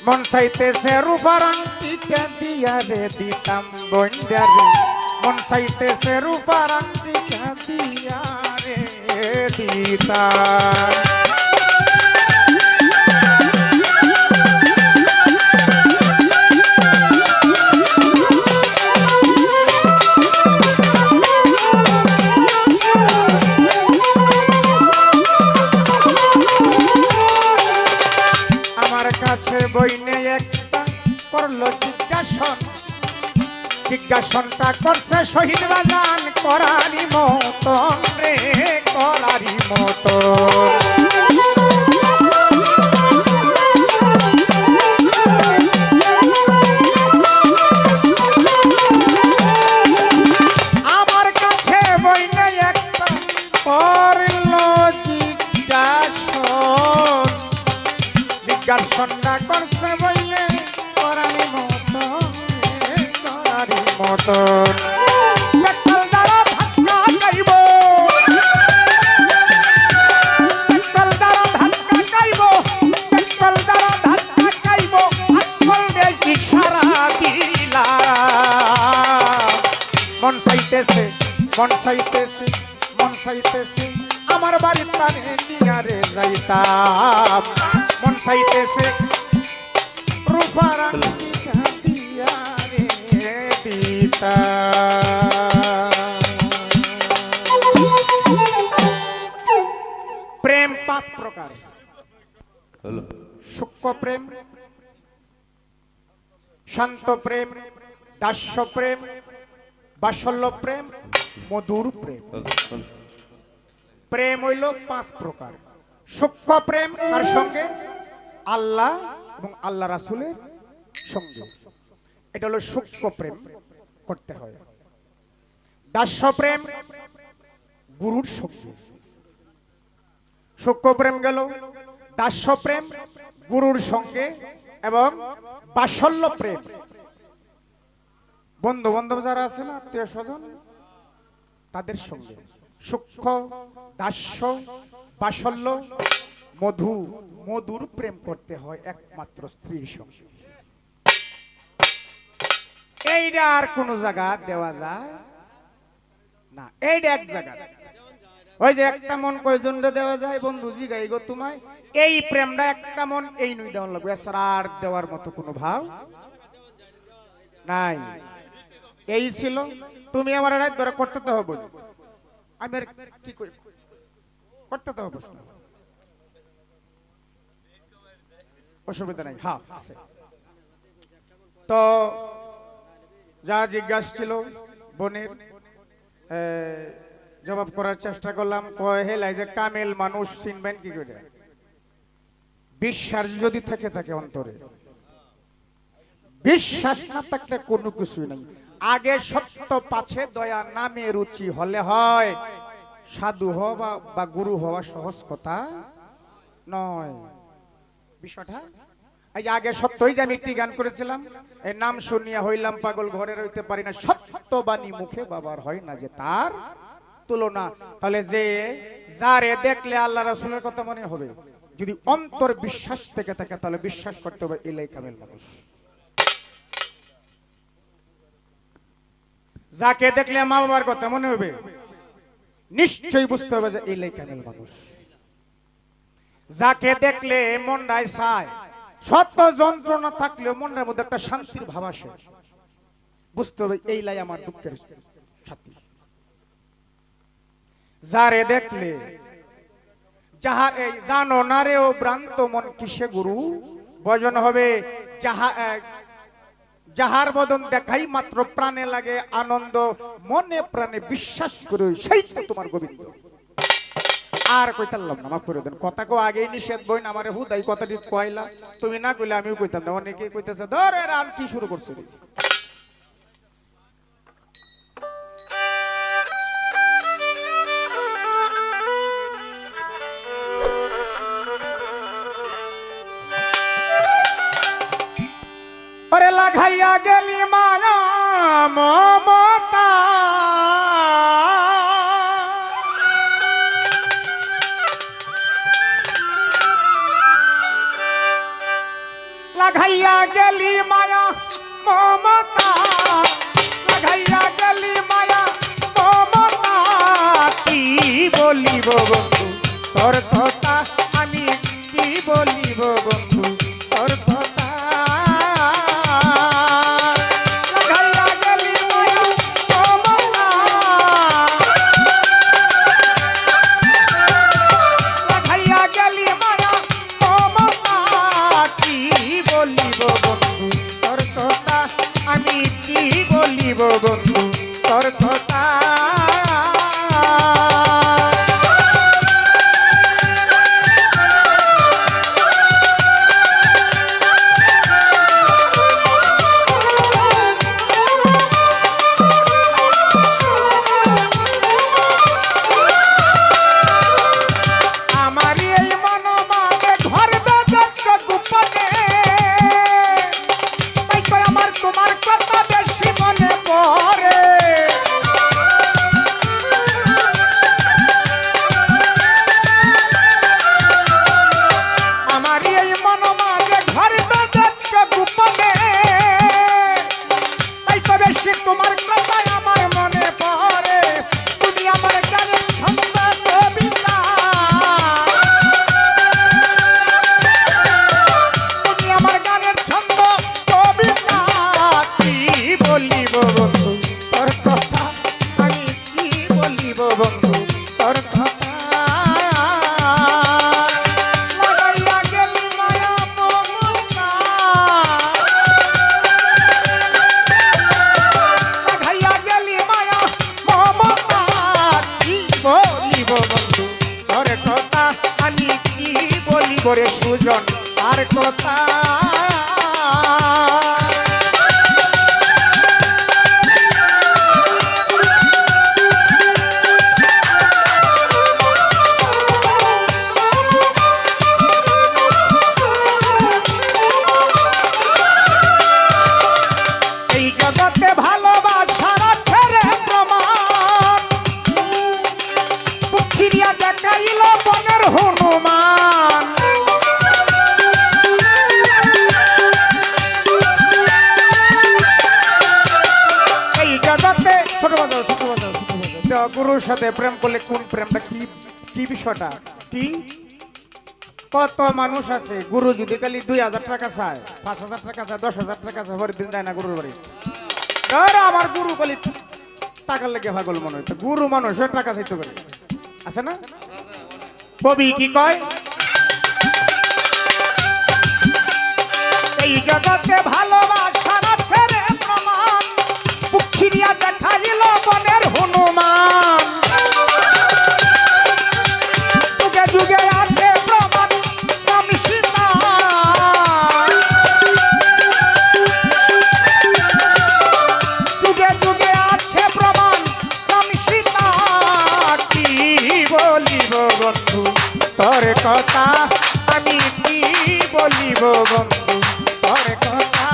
মন চাইতেছে রূপার আংটিটা দিয়া রে দিতাম বন্ডারে মন চাইতেছে রূপার আংটিটা দিয়া রে দিতাম বইনে একটা করলো জিজ্ঞাসনটা করছে শহীদ বাজান করারি মতন রে করারি মতন আমার কাছে বইনে একটা করলো জিজ্ঞাসনটা করছে বইলে করারি মতন পেট্রোল দ্বারা ধাক্কা খাইব পেট্রোল দ্বারা ধাক্কা খাইব পেট্রোল দ্বারা ধাক্কা খাইব আক্কল রে ইশারা দিলা মন চাইতেছে আমার বাড়ির তারে নিয়ারে যাইতাম মন চাইতেছে রূপার আংটিটা দিয়া রে প্রেম 5 প্রকার সূক্ষ্ম প্রেম শান্ত প্রেম দাস্য প্রেম বাৎসল্য প্রেম মধুর প্রেম প্রেম হইল 5 প্রকার সূক্ষ্ম প্রেম কার সঙ্গে আল্লাহ এবং আল্লাহ রাসূলের সঙ্গে এটা হলো সূক্ষ্ম প্রেম করতে হয় দাস্য প্রেম গুরুর সঙ্গে সূক্ষ্ম প্রেম গেল দাস্য প্রেম গুরুর সঙ্গে এবং বাৎসল্য প্রেম বন্ধু বান্ধব যারা আছে না আত্মীয় স্বজন তাদের সঙ্গে সূক্ষ্ম দাস্য বাৎসল্য মধুর প্রেম করতে হয় একমাত্র স্ত্রীর সঙ্গে এইটা আর কোন জায়গা দেওয়া যায় না এইটা এক জায়গা ওই যে একটা মন কয়জন দেওয়া যায় বন্ধু জিগাই গো তোমায় এই প্রেমটা একটা মন এই নই দেওয়া লাগবে আর দেওয়ার মতো কোনো ভাব নাই এই ছিল তুমি আমার রাত ধরে করতে তো হবে আমি আর কি করি করতে তো হবে অসুবিধা নাই হ্যাঁ তো যা জিজ্ঞাসা ছিল বোনের জবাব করার চেষ্টা করলাম হেলাই যে কামেল মানুষ চিনবেন কি করে বিশ্বাস যদি থেকে থাকে অন্তরে বিশ্বাস না থাকলে কোনো কিছুই নাই আগে সত্য পাছে দয়া নামে রুচি হলে হয় সাধু হওয়া বা গুরু হওয়া সহজ কথা নয় বিষয়টা এই আগে সত্যই যে আমি একটি গান করেছিলাম এই নাম শুনিয়া হইলাম পাগল ঘরে রইতে পারি না সত্যবাণী মুখে বাবার হয় না যে তার তুলনা তাহলে যে যারে দেখলে আল্লাহ রাসূলের কথা মনে হবে যদি অন্তর বিশ্বাস থেকে থাকে তাহলে বিশ্বাস করতে হবে এলাই কামেল মানুষ যাকে দেখলে মা বাবার কথা মনে হবে নিশ্চয়ই বুঝতে হবে যে এলাই কামেল মানুষ যাকে দেখলে মনটায় চায় শত যন্ত্রণা থাকলেও মনের মধ্যে একটা শান্তির ভাব আসে বুঝতে হবে এইলাই আমার দুঃখের সাথী যারে দেখলে যাহার এই জানো না রে ও ভ্রান্ত মন কিসে গুরু ভজন হবে যাহার বদন দেখাই মাত্র প্রাণে লাগে আনন্দ মনে প্রাণে বিশ্বাস করে সেই তো তোমার গোবিন্দ আর কইতাল্লাম না মাফ করে দেন কথা কো আগেই নিষেধ বই না আমারে হুদাই কথাটি কইলা তুমি না কইলে আমিও কইতাম না অনেকেই কইতেছে ধরে রাম কি শুরু করছে ওরে লাগাইয়া গেলি মায়া মমতা গেলি মায়া মমতা, লাগাইয়া গেলি মায়া মমতা, কি বলিব বন্ধু তোর কথা, আমি কি বলিব বন্ধু তোর কথা। লাগাইয়া গেলি মায়া মমতা, লাগাইয়া গেলি মায়া মমতা, কি বলিব বন্ধু তোর কথা, আমি কি বলিব বন্ধু তোর কথা। আমারই এই মনোমানে ঘর বেঁধেছ গোপনে, তাই তো আমার তোমার কথা বেশি মনে পড়ে। আমারই এই মনোমানে ঘর বেঁধেছ গোপনে, তাই তো বেশি তোমার কথা আমার মনে পড়ে। তুমি আমার গানের ছন্দ কবিতা, তুমি আমার গানের ছন্দ কবিতা, কি বলিব বন্ধু তোর কথা, আমি কি বলিব বন্ধু তোর কথা। লাগাইয়া গেলি মায়া মমতা, লাগাইয়া গেলি মায়া মমতা, কি বলিব বন্ধু তোর কথা, আমি কি বলিব রে সুজন তার কথা। এই জগতে ভালোবাসার ছেড়ে প্রমাণ, পুছিরিয়া দেখাইল বনের হনুমান। এই জগতে ছোট বাজাও, ছোট বাজাও, ছোট বাজাও। দেখ, গুরুর সাথে প্রেম করলে কোন প্রেমটা, কি কি বিষয়টা কি। কত মানুষ আছে গুরু যদি খালি 2000 টাকা চায়, 5000 টাকা চায়, 10,000 টাকা চায়, পরের দিন যায় না গুরুর বাড়ি। ধর আমার গুরু খালি টাকার লেগে পাগল মনে হয়, গুরু মানুষের টাকা চাইতে পারে, আছে না? কবি কি কয়, এই জগতে ভালোবাসার ছেড়ে প্রমাণ, পুছিরিয়া দেখাইল বনের হনুমান। যুগে যুগে আছে প্রমাণ নাম সীতা, যুগে যুগে আছে প্রমাণ নাম সীতা, কি বলিব বন্ধু তোর কথা, আমি কি বলিব বন্ধু তোর কথা।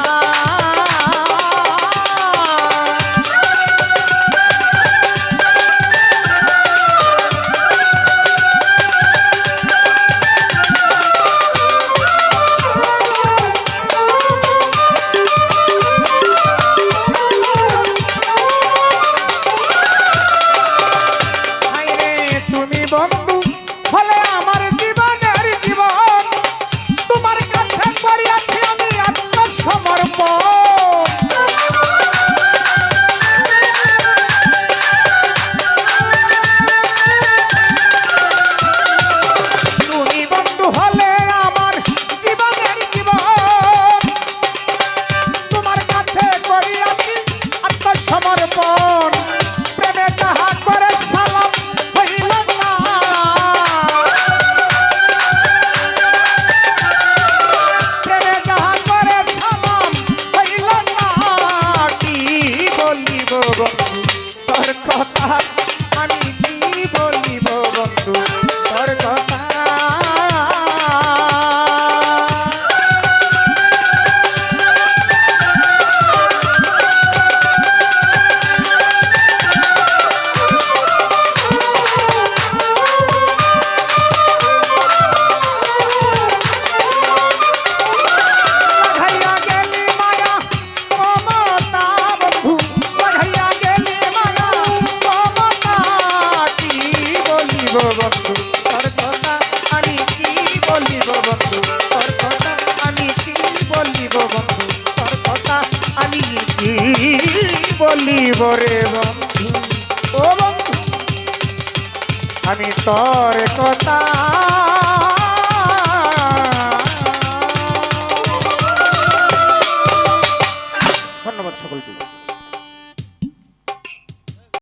হায়রে তুমি বন্ধু হলে আমার জীবনের জীবন, তোমার কাছে পড়িয়া রে বন্ধু ও বন্ধু আমি তোর কথা